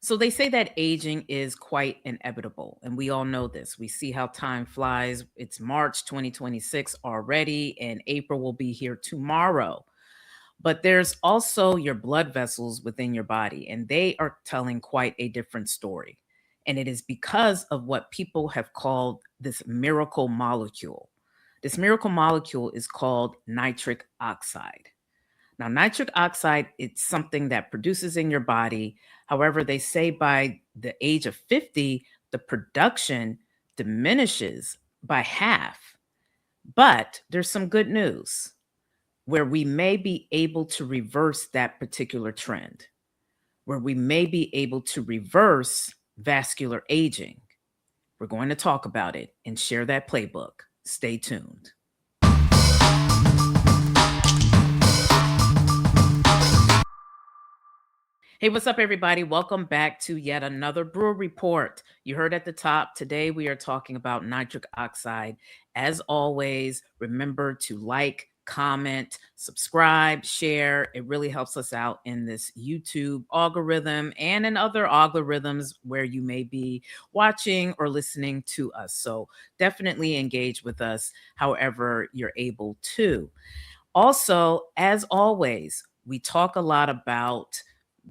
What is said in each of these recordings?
So they say that aging is quite inevitable, and we all know this. We see how time flies. It's March 2026 already, and April will be here tomorrow. But there's also your blood vessels within your body, and they are telling quite a different story. And it is because of what people have called this miracle molecule. This miracle molecule is called nitric oxide. Now, nitric oxide, it's something that produces in your body. However, they say by the age of 50, the production diminishes by half. But there's some good news where we may be able to reverse that particular trend, where we may be able to reverse vascular aging. We're going to talk about it and share that playbook. Stay tuned. Hey, what's up, everybody? Welcome back to yet another Brewer Report. You heard at the top, today we are talking about nitric oxide. As always, remember to like, comment, subscribe, share. It really helps us out in this YouTube algorithm and in other algorithms where you may be watching or listening to us. So definitely engage with us however you're able to. Also, as always, we talk a lot about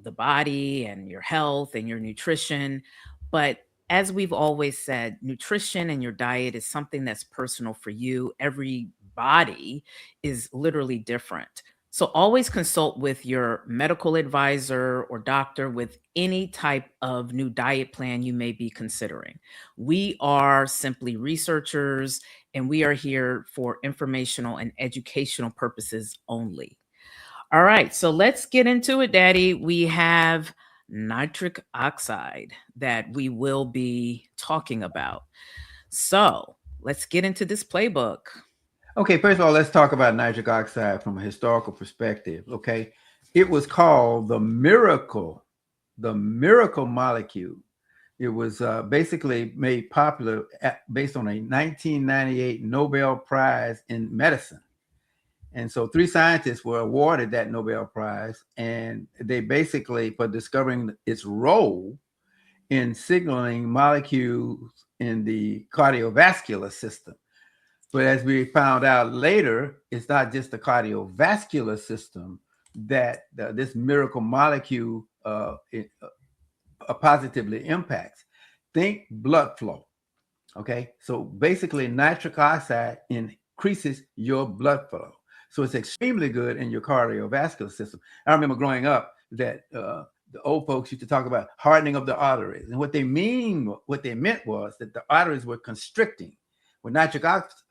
the body and your health and your nutrition. But as we've always said, nutrition and your diet is something that's personal for you. Every body is literally different. So always consult with your medical advisor or doctor with any type of new diet plan you may be considering. We are simply researchers and we are here for informational and educational purposes only. All right, so let's get into it, Daddy. We have nitric oxide that we will be talking about. So let's get into this playbook. Okay, first of all, let's talk about nitric oxide from a historical perspective. Okay, it was called the miracle molecule. It was basically made popular based on a 1998 Nobel Prize in medicine. And so three scientists were awarded that Nobel Prize, and they basically, for discovering its role in signaling molecules in the cardiovascular system. But as we found out later, it's not just the cardiovascular system that this miracle molecule positively impacts. Think blood flow. Okay, so basically, nitric oxide increases your blood flow. So it's extremely good in your cardiovascular system. I remember growing up that the old folks used to talk about hardening of the arteries, and what they meant was that the arteries were constricting. When nitric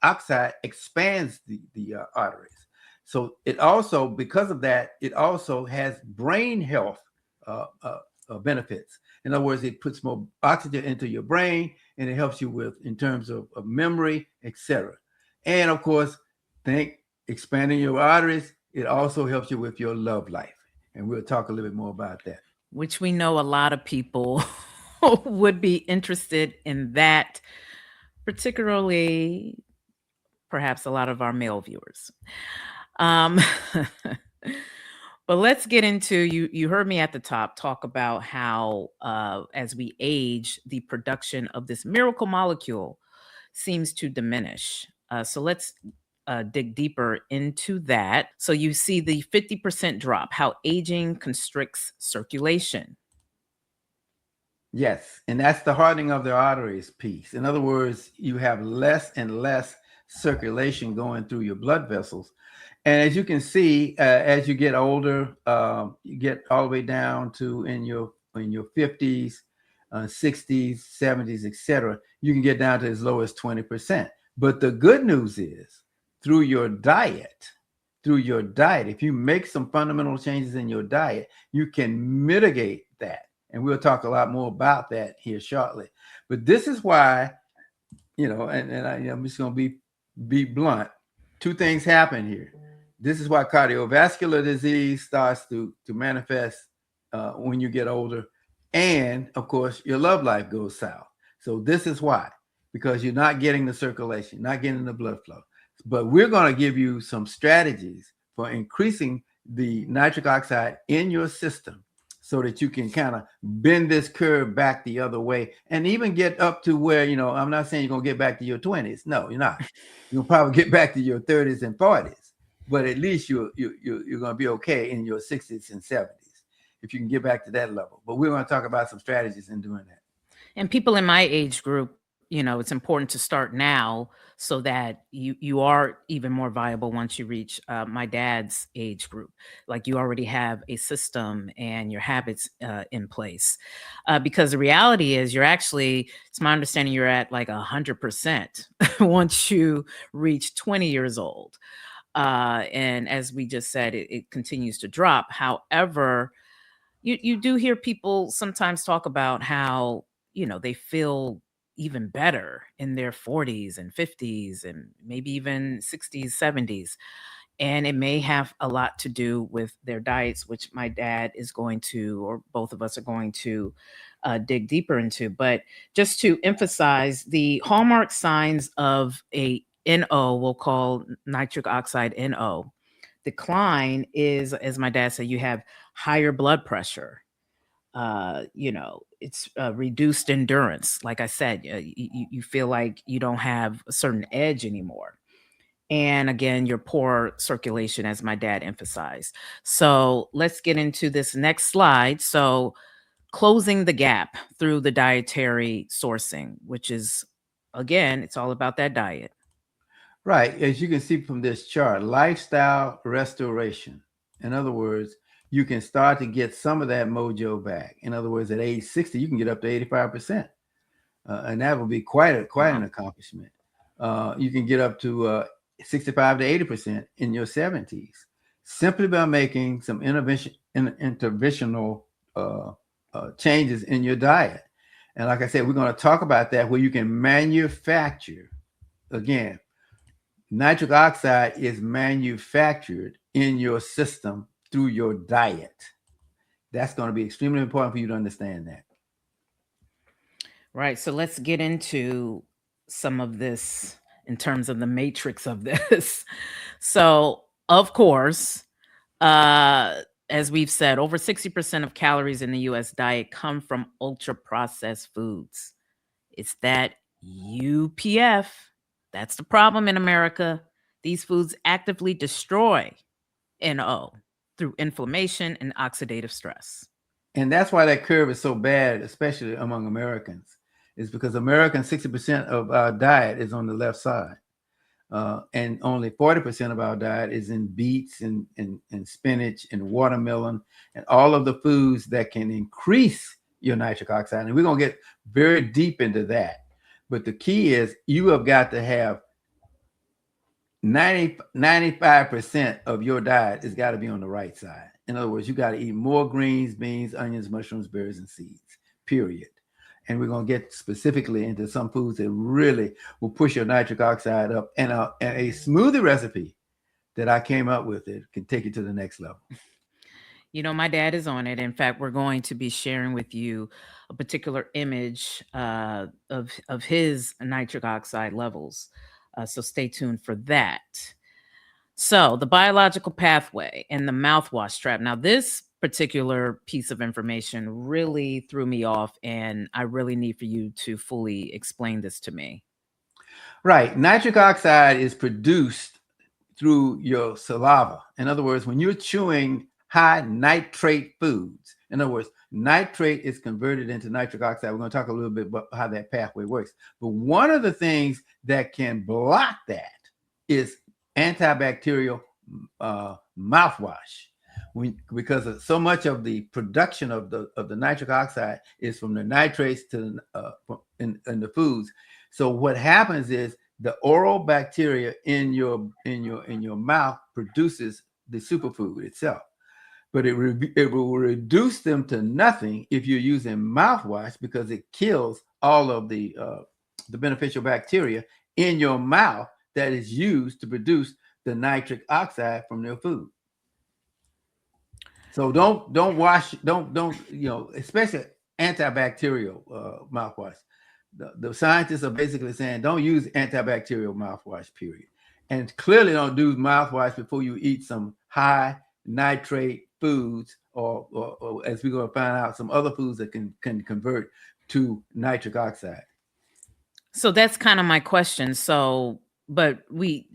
oxide expands the arteries. So it also, because of that, it also has brain health benefits. In other words, it puts more oxygen into your brain, and it helps you with in terms of memory, etc. And of course, think expanding your arteries. It also helps you with your love life, and we'll talk a little bit more about that. Which we know a lot of people would be interested in that, particularly perhaps a lot of our male viewers. Um, but let's get into you heard me at the top talk about how as we age, the production of this miracle molecule seems to diminish. So let's dig deeper into that. So you see the 50% drop, how aging constricts circulation. Yes, and that's the hardening of the arteries piece. In other words, you have less and less circulation going through your blood vessels. And as you can see, as you get older, you get all the way down to in your 50s, 60s, 70s, etc. You can get down to as low as 20%. But the good news is, through your diet, if you make some fundamental changes in your diet, you can mitigate that. And we'll talk a lot more about that here shortly. But this is why, I'm just going to be blunt. Two things happen here. This is why cardiovascular disease starts to manifest when you get older. And of course, your love life goes south. So this is why, because you're not getting the circulation, not getting the blood flow. But we're going to give you some strategies for increasing the nitric oxide in your system so that you can kind of bend this curve back the other way and even get up to where, I'm not saying you're going to get back to your 20s. No, you're not. You'll probably get back to your 30s and 40s, but at least you're going to be okay in your 60s and 70s if you can get back to that level. But we're going to talk about some strategies in doing that. And people in my age group, it's important to start now so that you are even more viable once you reach my dad's age group. Like you already have a system and your habits in place. Because the reality is it's my understanding you're at like 100% once you reach 20 years old. And as we just said, it continues to drop. However, you do hear people sometimes talk about how, they feel even better in their 40s and 50s and maybe even 60s, 70s. And it may have a lot to do with their diets, which my dad is going to, or both of us are going to dig deeper into. But just to emphasize, the hallmark signs of a NO, we'll call nitric oxide NO, decline is, as my dad said, you have higher blood pressure. It's reduced endurance. Like I said, you feel like you don't have a certain edge anymore. And again, your poor circulation, as my dad emphasized. So let's get into this next slide. So closing the gap through the dietary sourcing, which is, again, it's all about that diet. Right. As you can see from this chart, lifestyle restoration. In other words, you can start to get some of that mojo back. In other words, at age 60, you can get up to 85%. And that will be quite an accomplishment. You can get up to 65 to 80% in your 70s, simply by making some interventional changes in your diet. And like I said, we're going to talk about that, where you can manufacture, again, nitric oxide is manufactured in your system through your diet. That's going to be extremely important for you to understand that. Right. So let's get into some of this in terms of the matrix of this. So, of course, as we've said, over 60% of calories in the US diet come from ultra processed foods. It's that UPF. That's the problem in America. These foods actively destroy NO through inflammation and oxidative stress. And that's why that curve is so bad, especially among Americans, is because American 60% of our diet is on the left side. And only 40% of our diet is in beets and spinach and watermelon and all of the foods that can increase your nitric oxide. And we're going to get very deep into that. But the key is you have got to have 95% of your diet has got to be on the right side. In other words, you got to eat more greens, beans, onions, mushrooms, berries, and seeds, period. And we're going to get specifically into some foods that really will push your nitric oxide up. And a smoothie recipe that I came up with, it can take you to the next level. My dad is on it. In fact, we're going to be sharing with you a particular image of his nitric oxide levels. So stay tuned for that. So the biological pathway and the mouthwash trap. Now, this particular piece of information really threw me off, and I really need for you to fully explain this to me. Right. Nitric oxide is produced through your saliva. In other words, when you're chewing high nitrate foods, in other words, nitrate is converted into nitric oxide. We're going to talk a little bit about how that pathway works. But one of the things that can block that is antibacterial mouthwash. Because so much of the production of the nitric oxide is from the nitrates to in the foods. So what happens is the oral bacteria in your mouth produces the superfood itself, but it will reduce them to nothing if you're using mouthwash, because it kills all of the beneficial bacteria in your mouth that is used to produce the nitric oxide from their food. So don't wash, especially antibacterial mouthwash. The scientists are basically saying don't use antibacterial mouthwash, period. And clearly don't do mouthwash before you eat some high nitrate foods or as we're going to find out, some other foods that can convert to nitric oxide. So that's kind of my question. So, but we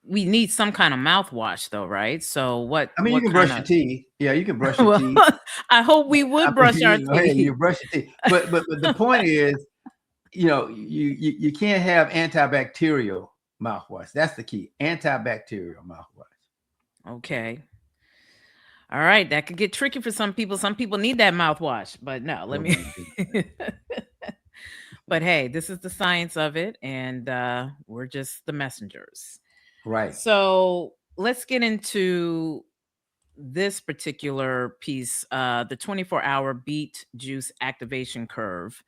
need some kind of mouthwash though, right? So I mean, you what can kind brush your of teeth. Yeah, you can brush your well, teeth. I hope we would I mean, brush our hey, you teeth. brush your teeth. But the point is, you can't have antibacterial mouthwash. That's the key. Antibacterial mouthwash. Okay. All right, that could get tricky for some people. Some people need that mouthwash, but no, let Oh me my goodness. But hey, this is the science of it, and we're just the messengers. Right. So let's get into this particular piece, the 24-hour beet juice activation curve.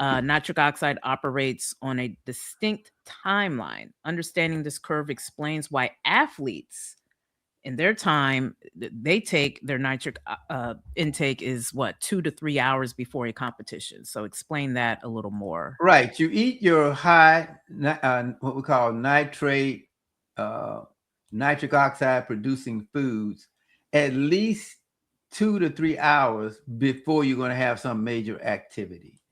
Nitric oxide operates on a distinct timeline. Understanding this curve explains why athletes in their time they take their nitric intake is what 2 to 3 hours before a competition. So explain that a little more. Right. You eat your high, what we call nitrate, nitric oxide producing foods at least 2 to 3 hours before you're going to have some major activity.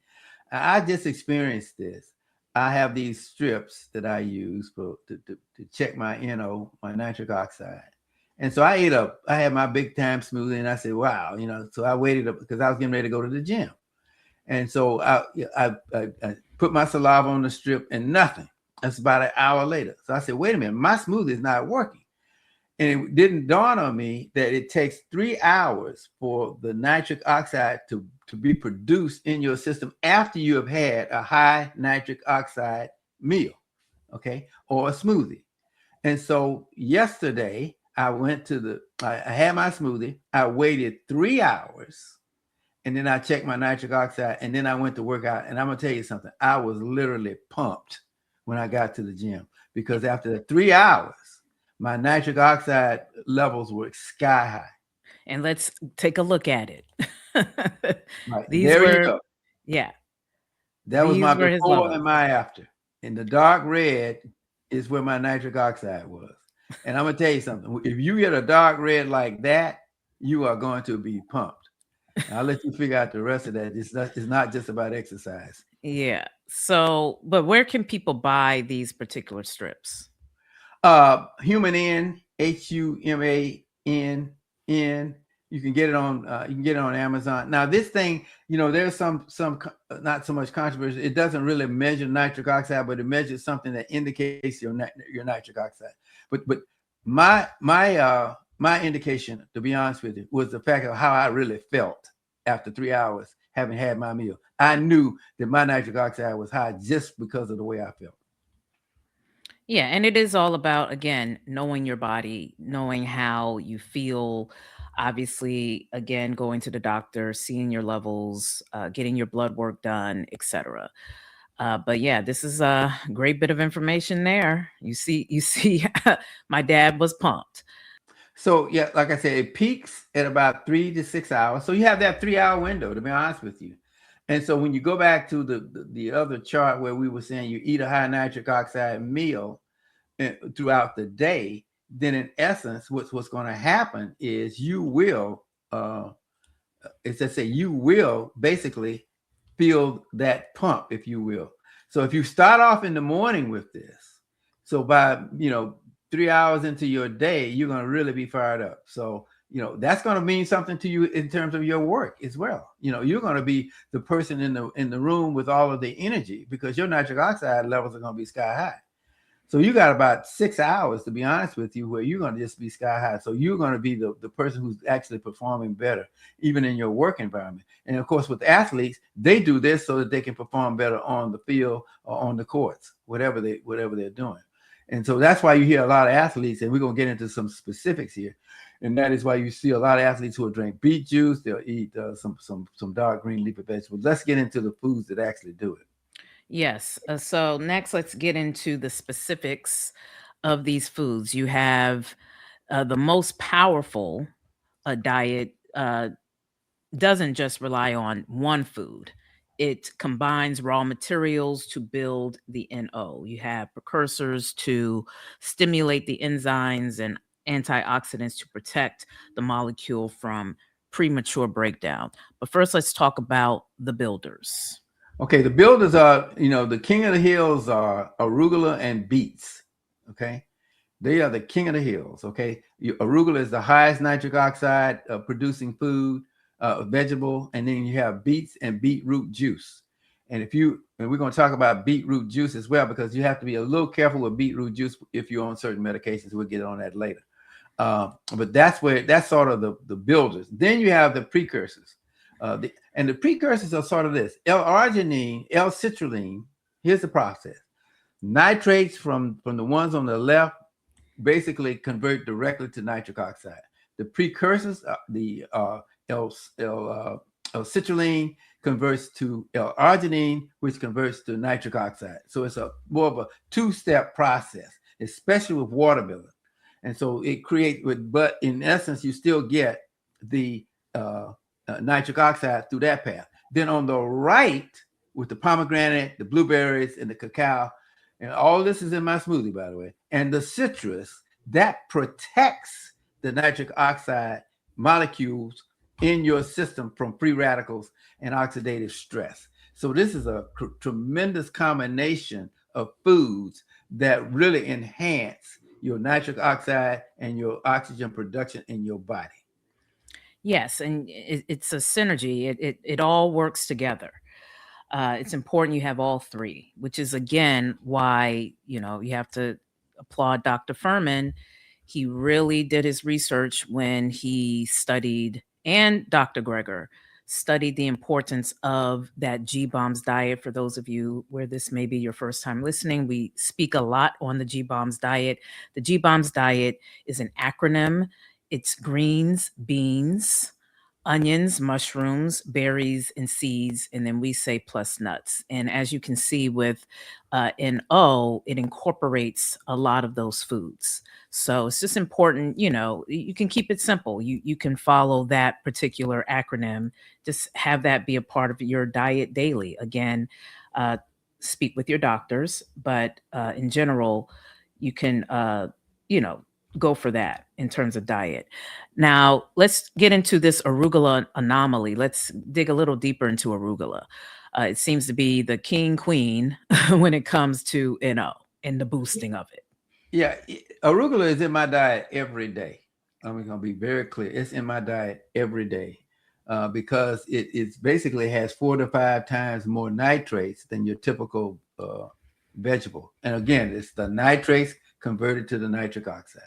I just experienced this. I have these strips that I use to check my my nitric oxide. And so I had my big time smoothie and I said, wow, so I waited up because I was getting ready to go to the gym. And so I put my saliva on the strip and nothing. That's about an hour later. So I said, wait a minute, my smoothie is not working. And it didn't dawn on me that it takes 3 hours for the nitric oxide to be produced in your system after you have had a high nitric oxide meal, okay, or a smoothie. And so yesterday, I went to I had my smoothie. I waited 3 hours and then I checked my nitric oxide and then I went to work out. And I'm going to tell you something. I was literally pumped when I got to the gym because after the 3 hours, my nitric oxide levels were sky high. And let's take a look at it. Right. These There you were, go. yeah, That was these my were his before levels. and my after. And the dark red is where my nitric oxide was. And I'm going to tell you something. If you get a dark red like that, you are going to be pumped. I'll let you figure out the rest of that. It's not just about exercise. Yeah. So, but where can people buy these particular strips? Human N, HUMANN. You can get it on Amazon. Now this thing, there's some not so much controversy. It doesn't really measure nitric oxide, but it measures something that indicates your nitric oxide. But my indication, to be honest with you, was the fact of how I really felt after 3 hours having had my meal. I knew that my nitric oxide was high just because of the way I felt. Yeah, and it is all about, again, knowing your body, knowing how you feel. Obviously, again, going to the doctor, seeing your levels, getting your blood work done, etc. But yeah, this is a great bit of information there. You see, my dad was pumped. So yeah, like I said, it peaks at about 3 to 6 hours. So you have that 3 hour window, to be honest with you. And so when you go back to the other chart where we were saying you eat a high nitric oxide meal throughout the day, then in essence, what's going to happen is you will, you will basically feel that pump, if you will. So if you start off in the morning with this, so by 3 hours into your day, you're going to really be fired up. So that's going to mean something to you in terms of your work as well. You're going to be the person in the room with all of the energy because your nitric oxide levels are going to be sky high. So you got about 6 hours, to be honest with you, where you're going to just be sky high. So you're going to be the person who's actually performing better, even in your work environment. And of course, with athletes, they do this so that they can perform better on the field or on the courts, whatever they're doing. And so that's why you hear a lot of athletes, and we're going to get into some specifics here. And that is why you see a lot of athletes who will drink beet juice. They'll eat some dark green leafy vegetables. Let's get into the foods that actually do it. Yes. So next, let's get into the specifics of these foods. You have the most powerful diet doesn't just rely on one food. It combines raw materials to build the NO. You have precursors to stimulate the enzymes and antioxidants to protect the molecule from premature breakdown. But first, let's talk about the builders. Okay, the builders are, the king of the hills are arugula and beets. Okay, they are the king of the hills. Okay, arugula is the highest nitric oxide producing food, vegetable, and then you have beets and beetroot juice. And we're going to talk about beetroot juice as well, because you have to be a little careful with beetroot juice if you're on certain medications. We'll get on that later. But that's sort of the builders. Then you have the precursors. And the precursors are sort of this: L-arginine, L-citrulline. Here's the process. Nitrates from the ones on the left basically convert directly to nitric oxide. The precursors, the L-citrulline converts to L-arginine, which converts to nitric oxide. So it's more of a two-step process, especially with water building. And so it creates, but in essence, you still get the nitric oxide through that path. Then on the right, with the pomegranate, the blueberries, and the cacao, and all this is in my smoothie, by the way, and the citrus, that protects the nitric oxide molecules in your system from free radicals and oxidative stress. So this is a tremendous combination of foods that really enhance your nitric oxide and your oxygen production in your body. Yes, and it's a synergy. It all works together. It's important you have all three, which is again why you have to applaud Dr. Furman. He really did his research when he studied, and Dr. Greger studied the importance of that G-BOMS diet. For those of you where this may be your first time listening, we speak a lot on the G-BOMS diet. The G-BOMS diet is an acronym. It's greens, beans, onions, mushrooms, berries, and seeds, and then we say plus nuts. And as you can see with NO, it incorporates a lot of those foods. So it's just important, you can keep it simple. You can follow that particular acronym. Just have that be a part of your diet daily. Again, speak with your doctors, but in general, you can, go for that in terms of diet. Now, let's get into this arugula anomaly. Let's dig a little deeper into arugula. It seems to be the king queen when it comes to NO and the boosting of it. Yeah, arugula is in my diet every day. I'm going to be very clear. It's in my diet every day because it basically has 4 to 5 times more nitrates than your typical vegetable. And again, it's the nitrates converted to the nitric oxide.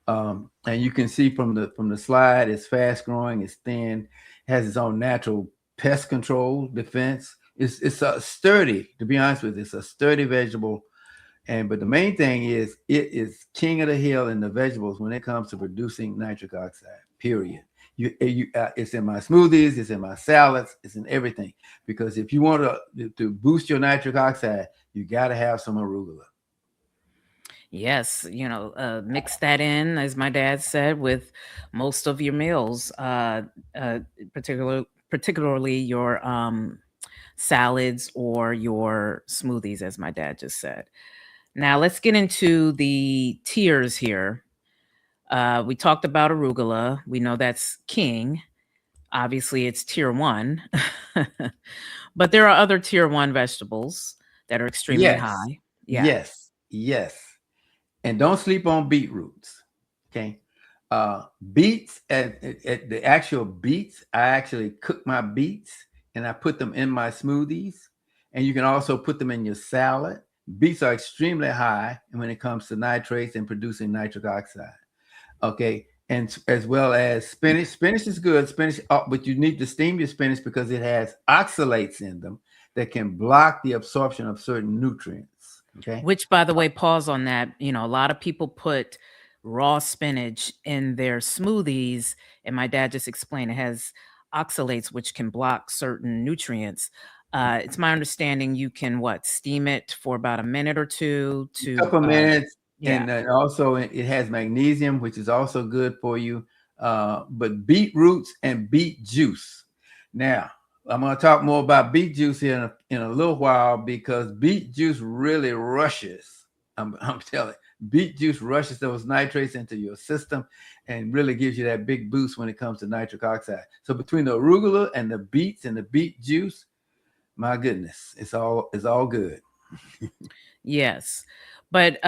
And you can see from the slide, it's fast growing, it's thin, has its own natural pest control defense. It's a sturdy, to be honest with you, it's a sturdy vegetable. But the main thing is it is king of the hill in the vegetables when it comes to producing nitric oxide, period. It's in my smoothies, it's in my salads, it's in everything. Because if you want to boost your nitric oxide, you got to have some arugula. Yes, mix that in, as my dad said, with most of your meals, particularly your salads or your smoothies, as my dad just said. Now let's get into the tiers here. We talked about arugula. We know that's king. Obviously, it's tier 1, but there are other tier 1 vegetables that are extremely high. Yeah. Yes. And don't sleep on beetroots. Okay. Beets, the actual beets, I actually cook my beets and I put them in my smoothies. And you can also put them in your salad. Beets are extremely high when it comes to nitrates and producing nitric oxide. Okay. And as well as spinach. Spinach is good. Spinach, but you need to steam your spinach because it has oxalates in them that can block the absorption of certain nutrients. Okay. Which, by the way, pause on that. A lot of people put raw spinach in their smoothies, and my dad just explained it has oxalates, which can block certain nutrients. It's my understanding you can steam it for about a minute or two to a couple minutes. Yeah. And also it has magnesium, which is also good for you. But beet roots and beet juice. Now, I'm going to talk more about beet juice here in a little while because beet juice really rushes. I'm telling you, Beet juice rushes those nitrates into your system and really gives you that big boost when it comes to nitric oxide. So between the arugula and the beets and the beet juice, my goodness, it's all good. Yes. But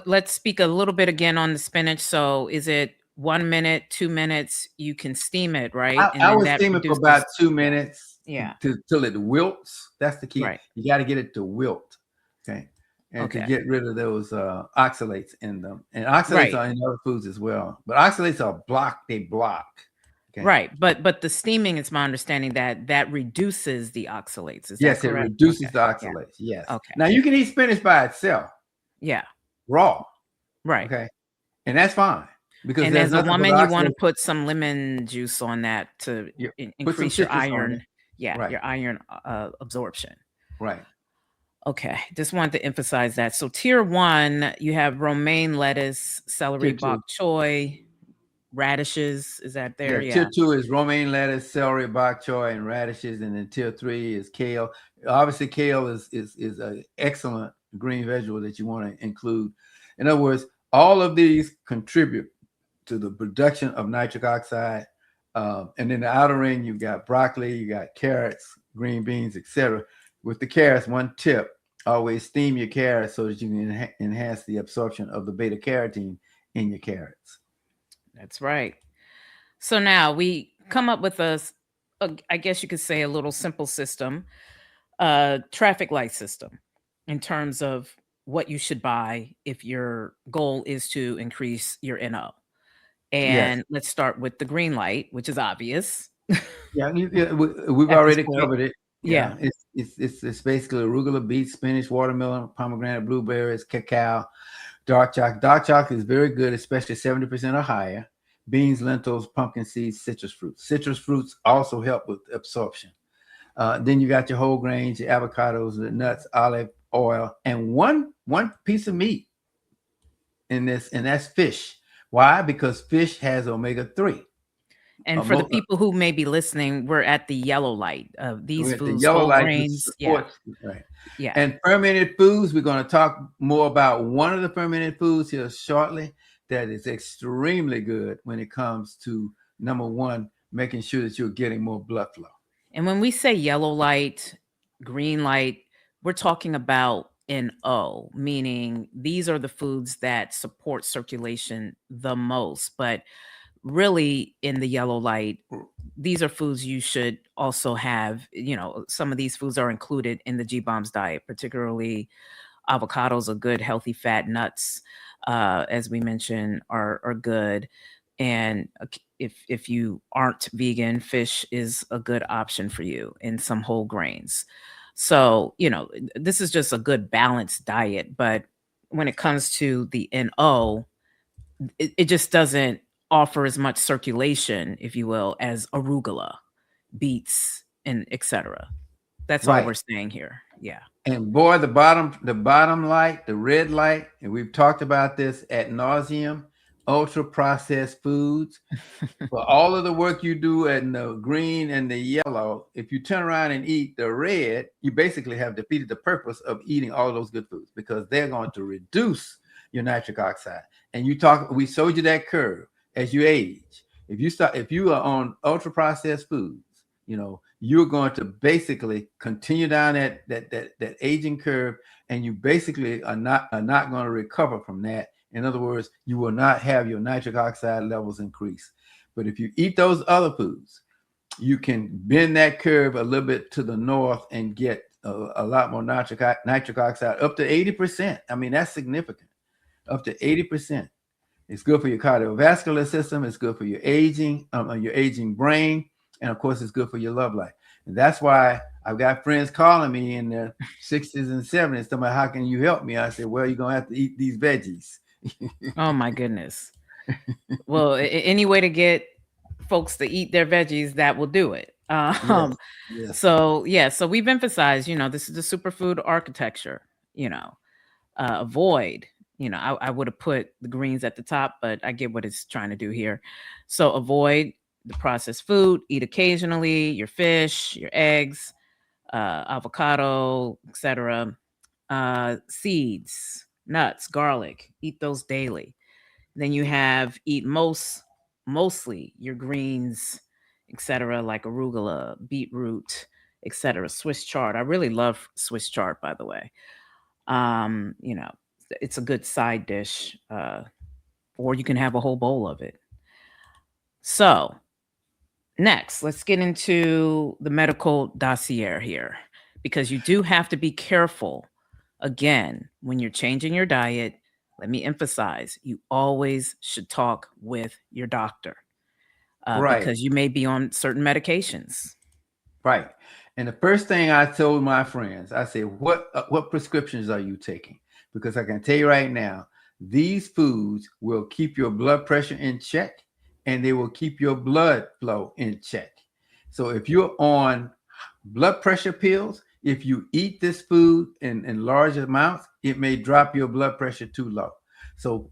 let's speak a little bit again on the spinach. So is it 1 minute, 2 minutes? You can steam it, right? And I then would that steam it for about produces, 2 minutes yeah, till it wilts. That's the key. right. You got to get it to wilt, okay, and to Okay. get rid of those oxalates in them. And oxalates Right. are in other foods as well, but oxalates are block. They block. Okay. Right. But the steaming, it's my understanding that that reduces the oxalates. Is that Yes, it correct? reduces Okay. the Yeah. oxalates. Yes. Okay. Now you can eat spinach by itself, Yeah. raw. Right. Okay, and that's fine because And there's as a nothing but woman, you want to oxalates. put some lemon juice on that to You put some increase your citrus on it. iron. Yeah, Right. your iron absorption. Right. Okay, just wanted to emphasize that. So tier 1, you have romaine lettuce, celery, Tier two. bok choy, radishes. Is that there? Yeah, Yeah. tier 2 is romaine lettuce, celery, bok choy, and radishes, and then tier 3 is kale. Obviously, kale is an excellent green vegetable that you want to include. In other words, all of these contribute to the production of nitric oxide. And in the outer ring, you've got broccoli, you got carrots, green beans, etc. With the carrots, one tip: always steam your carrots so that you can enhance the absorption of the beta carotene in your carrots. That's right. So now we come up with I guess you could say, a little simple system, traffic light system, in terms of what you should buy if your goal is to increase your NO. Yes. And let's start with the green light, which is obvious Yeah, we've at this already point. covered it. Yeah. Yeah, it's basically arugula, beets, spinach, watermelon, pomegranate, blueberries, cacao, dark chocolate. Dark chocolate is very good, especially 70% or higher. Beans, lentils, pumpkin seeds, citrus fruits. Citrus fruits also help with absorption. Then you got your whole grains, your avocados, the nuts, olive oil, and one piece of meat in this, and that's fish. Why? Because fish has omega-3. And for the people who may be listening, we're at the yellow light of these The foods, yellow whole light, which grains. Yeah. supports, right. Yeah. And fermented foods, we're going to talk more about one of the fermented foods here shortly that is extremely good when it comes to, number one, making sure that you're getting more blood flow. And when we say yellow light, green light, we're talking about NO, meaning these are the foods that support circulation the most. But really, in the yellow light, these are foods you should also have. Some of these foods are included in the G-Bombs diet, particularly avocados are good, healthy fat. Nuts, as we mentioned, are good. And if you aren't vegan, fish is a good option for you, in some whole grains. So, this is just a good balanced diet. But when it comes to the NO, it just doesn't offer as much circulation, if you will, as arugula, beets, and etc. That's all Right. we're saying here. Yeah. And boy, the bottom light, the red light, and we've talked about this ad nauseum, ultra processed foods. For all of the work you do in the green and the yellow, if you turn around and eat the red, you basically have defeated the purpose of eating all those good foods, because they're going to reduce your nitric oxide. And we showed you that curve as you age. If you are on ultra processed foods, you're going to basically continue down that aging curve, and you basically are not going to recover from that. In other words, you will not have your nitric oxide levels increase. But if you eat those other foods, you can bend that curve a little bit to the north and get a lot more nitric oxide, up to 80%. I mean, that's significant. Up to 80%. It's good for your cardiovascular system. It's good for your aging brain. And of course, it's good for your love life. And that's why I've got friends calling me in their 60s and 70s, talking about, how can you help me? I said, well, you're going to have to eat these veggies. Oh, my goodness. Well, any way to get folks to eat their veggies, that will do it. Yes. So we've emphasized, this is the superfood architecture. Avoid, I would have put the greens at the top, but I get what it's trying to do here. So avoid the processed food, eat occasionally your fish, your eggs, avocado, etc. Seeds, nuts, garlic, eat those daily. Then you have eat mostly your greens, etc., like arugula, beetroot, etc. Swiss chard. I really love Swiss chard, by the way. You know, it's a good side dish, or you can have a whole bowl of it. So, next, let's get into the medical dossier here because you do have to be careful. Again, when you're changing your diet, let me emphasize you always should talk with your doctor Right. because you may be on certain medications. Right. And the first thing I told my friends, I said, what prescriptions are you taking? Because I can tell you right now, these foods will keep your blood pressure in check and they will keep your blood flow in check. So if you're on blood pressure pills, if you eat this food in large amounts, it may drop your blood pressure too low. So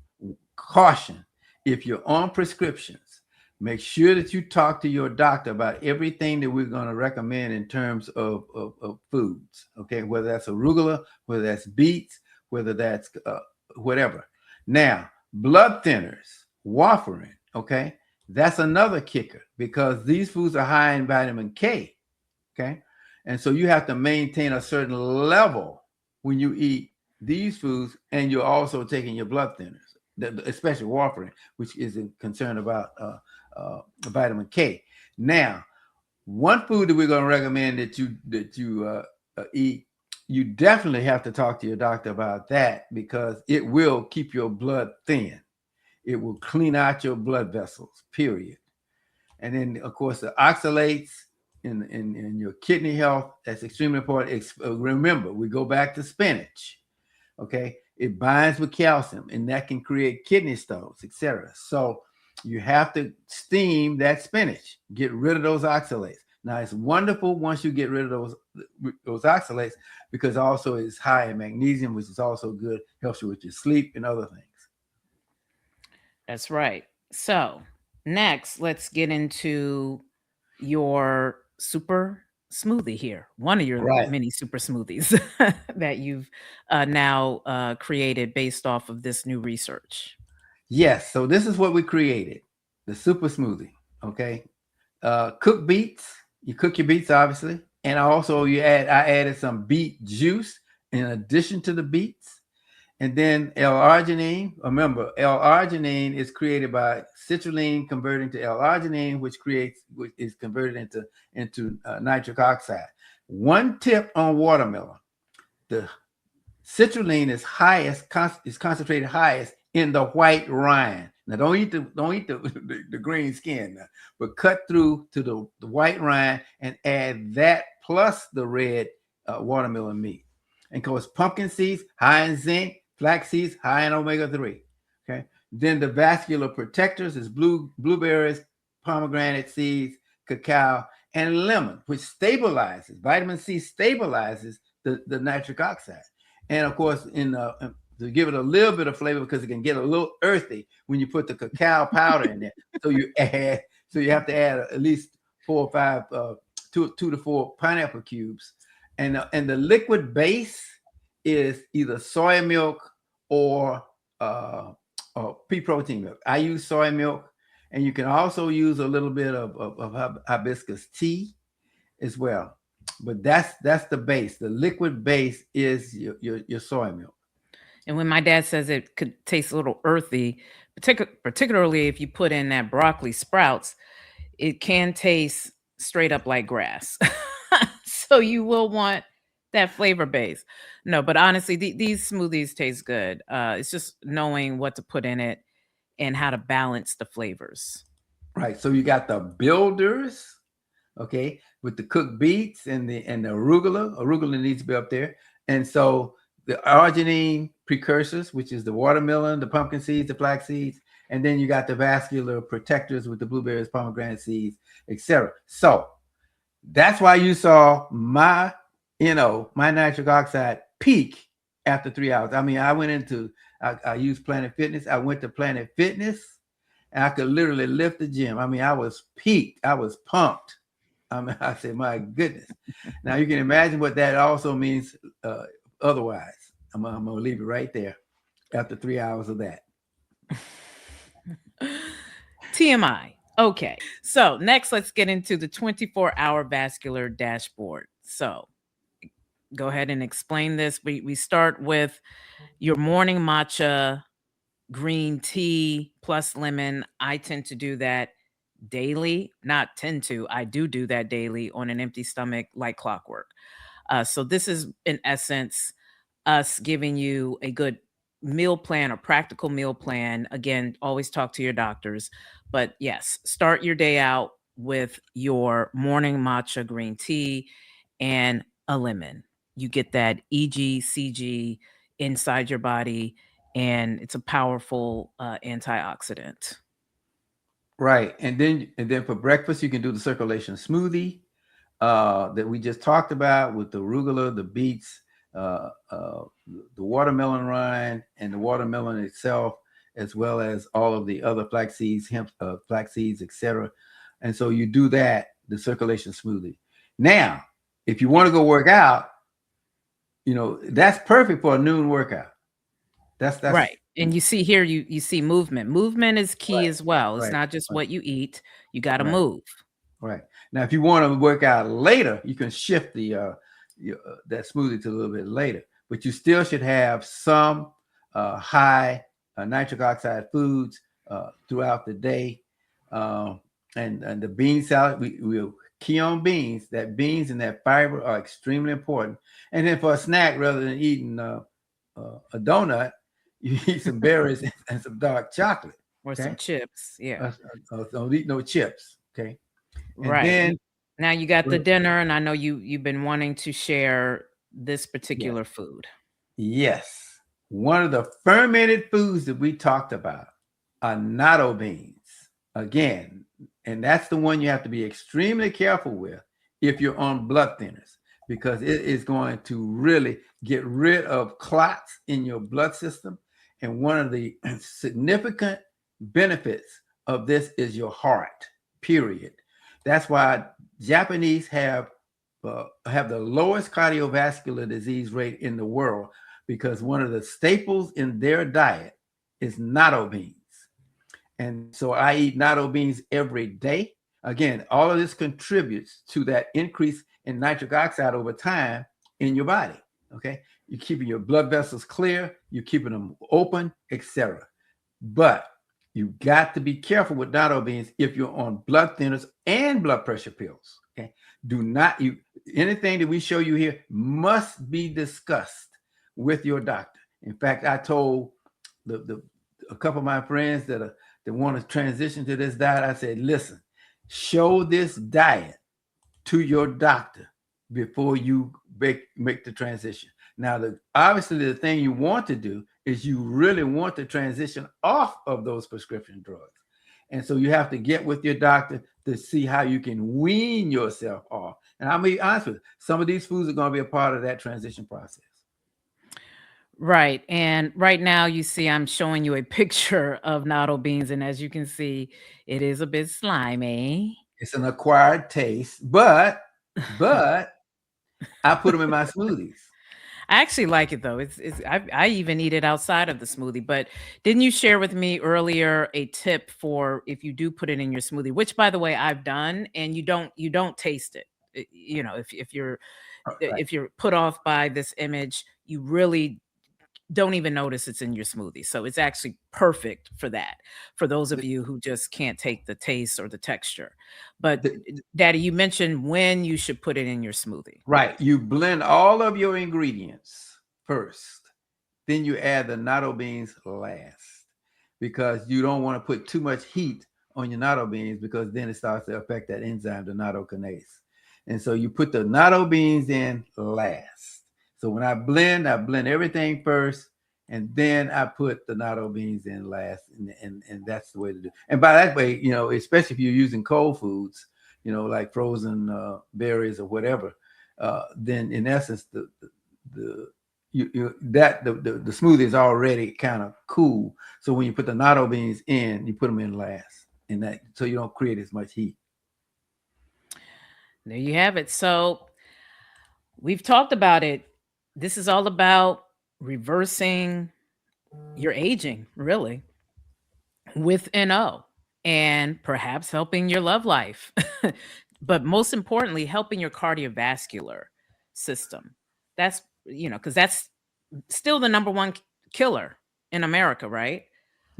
caution, if you're on prescriptions, make sure that you talk to your doctor about everything that we're going to recommend in terms of foods, okay? Whether that's arugula, whether that's beets, whether that's whatever. Now, blood thinners, warfarin, okay? That's another kicker because these foods are high in vitamin K, okay? And so you have to maintain a certain level when you eat these foods, and you're also taking your blood thinners, especially warfarin, which is concerned about vitamin K. Now, one food that we're going to recommend that you eat, you definitely have to talk to your doctor about that because it will keep your blood thin. It will clean out your blood vessels, period. And then, of course, the oxalates in your kidney health, that's extremely important. Remember, we go back to spinach, okay? It binds with calcium, and that can create kidney stones, etc. So you have to steam that spinach, get rid of those oxalates. Now, it's wonderful once you get rid of those oxalates because also it's high in magnesium, which is also good, helps you with your sleep and other things. That's right. So, next, let's get into your super smoothie here. One of your Right. many super smoothies that you've now created based off of this new research. Yes. So this is what we created, the super smoothie. Okay. Cooked beets. You cook your beets, obviously. And also I added some beet juice in addition to the beets. And then L-arginine. Remember, L-arginine is created by citrulline converting to L-arginine, which is converted into nitric oxide. One tip on watermelon: the citrulline is concentrated highest in the white rind. Now, don't eat the green skin, now, but cut through to the white rind and add that plus the red watermelon meat. And of course, pumpkin seeds high in zinc, flax seeds high in omega-3. Okay. Then the vascular protectors is blueberries, pomegranate seeds, cacao, and lemon, which stabilizes. Vitamin C stabilizes the nitric oxide. And of course, to give it a little bit of flavor because it can get a little earthy when you put the cacao powder in there. So you have to add at least 4 or 5, 2 to 4 pineapple cubes. And the liquid base is either soy milk or pea protein milk. I use soy milk, and you can also use a little bit of hibiscus tea as well. But that's the base. The liquid base is your soy milk. And when my dad says it could taste a little earthy, particularly if you put in that broccoli sprouts, it can taste straight up like grass. So you will want that flavor base. No, but honestly, these smoothies taste good. It's just knowing what to put in it and how to balance the flavors. Right. So you got the builders, okay, with the cooked beets and the arugula. Arugula needs to be up there. And so the arginine precursors, which is the watermelon, the pumpkin seeds, the flax seeds, and then you got the vascular protectors with the blueberries, pomegranate seeds, etc. So that's why you saw my nitric oxide peak after 3 hours. I mean, I used Planet Fitness. I went to Planet Fitness, and I could literally lift the gym. I mean, I was peaked. I was pumped. I mean, I said, my goodness. Now you can imagine what that also means otherwise. I'm going to leave it right there. after 3 hours of that. TMI. Okay. So next, let's get into the 24-hour vascular dashboard. So go ahead and explain this. We start with your morning matcha green tea plus lemon. I tend to do that daily. Not tend to, I do that daily on an empty stomach like clockwork. So this is in essence us giving you a good meal plan or practical meal plan. Again, always talk to your doctors. But yes, start your day out with your morning matcha green tea and a lemon. You get that EGCG inside your body, and it's a powerful antioxidant. Right. And then for breakfast, you can do the circulation smoothie that we just talked about with the arugula, the beets, uh, uh, the watermelon rind, and the watermelon itself, as well as all of the other flax seeds, hemp, flax seeds, etc. And so you do that, the circulation smoothie. Now, if you want to go work out, that's perfect for a noon workout. That's Right. And you see here, you see movement. Movement is key right, as well. It's right, not just right, what you eat. You got to right. move. Right. Now, if you want to work out later, you can shift that smoothie to a little bit later, but you still should have some high nitric oxide foods throughout the day. And the bean salad, we'll key on beans. That beans and that fiber are extremely important. And then for a snack, rather than eating a donut, you eat some berries and some dark chocolate. Or some Okay. chips. Yeah. Don't eat no chips. Okay. And Right. then Now you got the dinner, and I know you've been wanting to share this yes, particular food. yes, one of the fermented foods that we talked about are natto beans. Again, and that's the one you have to be extremely careful with if you're on blood thinners, because it is going to really get rid of clots in your blood system. And one of the significant benefits of this is your heart, period. That's why Japanese have the lowest cardiovascular disease rate in the world, because one of the staples in their diet is natto beans. And so I eat natto beans every day. Again, all of this contributes to that increase in nitric oxide over time in your body. Okay. You're keeping your blood vessels clear, you're keeping them open, etc. But you got to be careful with natto beans if you're on blood thinners and blood pressure pills. Okay. Do not anything that we show you here must be discussed with your doctor. In fact, I told a couple of my friends that want to transition to this diet, I said, listen, show this diet to your doctor before you make the transition. Now, obviously, the thing you want to do is you really want to transition off of those prescription drugs. And so you have to get with your doctor to see how you can wean yourself off. And I'll be honest with you, some of these foods are going to be a part of that transition process. Right. And right now you see I'm showing you a picture of natto beans, and as you can see, it is a bit slimy. It's an acquired taste, but I put them in my smoothies. I actually like it though. I even eat it outside of the smoothie. But didn't you share with me earlier a tip for if you do put it in your smoothie, which by the way I've done, and you don't taste it. You know, if you're Right. if you're put off by this image, you really don't even notice it's in your smoothie. So it's actually perfect for that, for those of you who just can't take the taste or the texture. But Daddy, you mentioned when you should put it in your smoothie. Right. You blend all of your ingredients first, then you add the natto beans last, because you don't want to put too much heat on your natto beans, because then it starts to affect that enzyme, the nattokinase. And so you put the natto beans in last. So when I blend everything first, and then I put the natto beans in last, and that's the way to do it. And by that way, especially if you're using cold foods, like frozen berries or whatever, then in essence, the smoothie is already kind of cool. So when you put the natto beans in, you put them in last, and that so you don't create as much heat. There you have it. So we've talked about it. This is all about reversing you're aging, really, with NO, and perhaps helping your love life. But most importantly, helping your cardiovascular system. That's, because that's still the number one killer in America, right?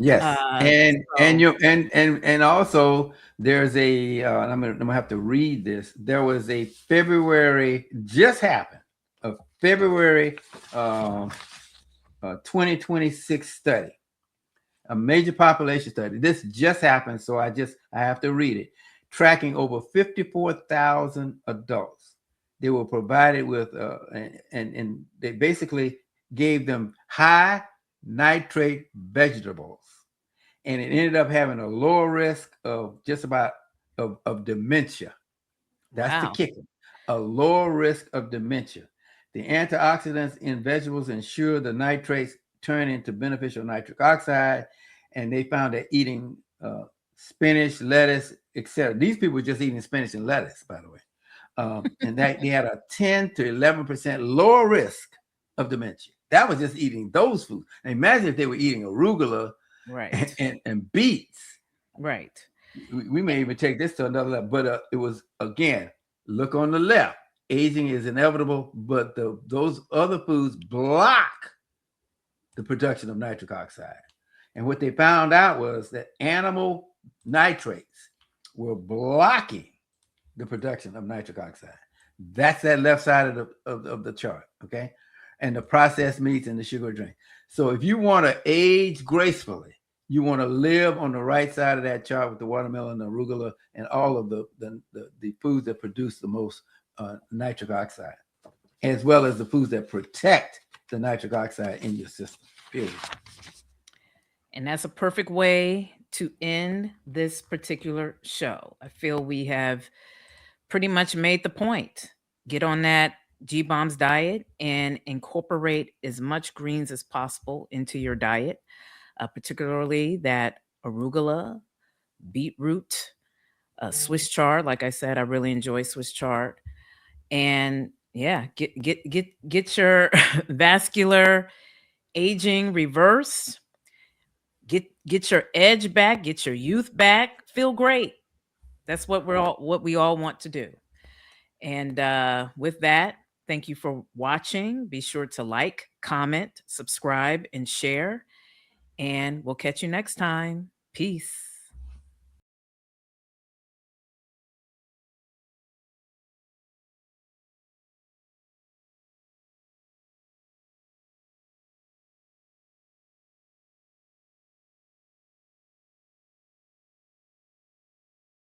Yes, Uh, and so you and also there's a I'm gonna have to read this. There was a February just happened, a February 2026 study, a major population study. This just happened, so I have to read it. Tracking over 54,000 adults, they were provided with and they basically gave them high nitrate vegetables, and it ended up having a lower risk of just about of dementia. That's the wow. kicker. A lower risk of dementia. The antioxidants in vegetables ensure the nitrates turn into beneficial nitric oxide, and they found that eating spinach, lettuce, etc. These people were just eating spinach and lettuce, by the way, and that they had a 10 to 11% lower risk of dementia. That was just eating those foods. Now imagine if they were eating arugula Right. and beets. Right. We may even take this to another level, but it was, again, look on the left. Aging is inevitable, but those other foods block the production of nitric oxide. And what they found out was that animal nitrates were blocking the production of nitric oxide. That's that left side of the chart, okay? And the processed meats and the sugar drink. So if you want to age gracefully, you want to live on the right side of that chart with the watermelon, the arugula, and all of the foods that produce the most nitric oxide, as well as the foods that protect the nitric oxide in your system, period. And that's a perfect way to end this particular show. I feel we have pretty much made the point. Get on that G-Bombs diet and incorporate as much greens as possible into your diet, particularly that arugula, beetroot, Swiss chard. Like I said, I really enjoy Swiss chard. And yeah, get your vascular aging reverse. Get your edge back, get your youth back, feel great. That's what we all want to do. And with that, thank you for watching. Be sure to like, comment, subscribe, and share. And we'll catch you next time. Peace.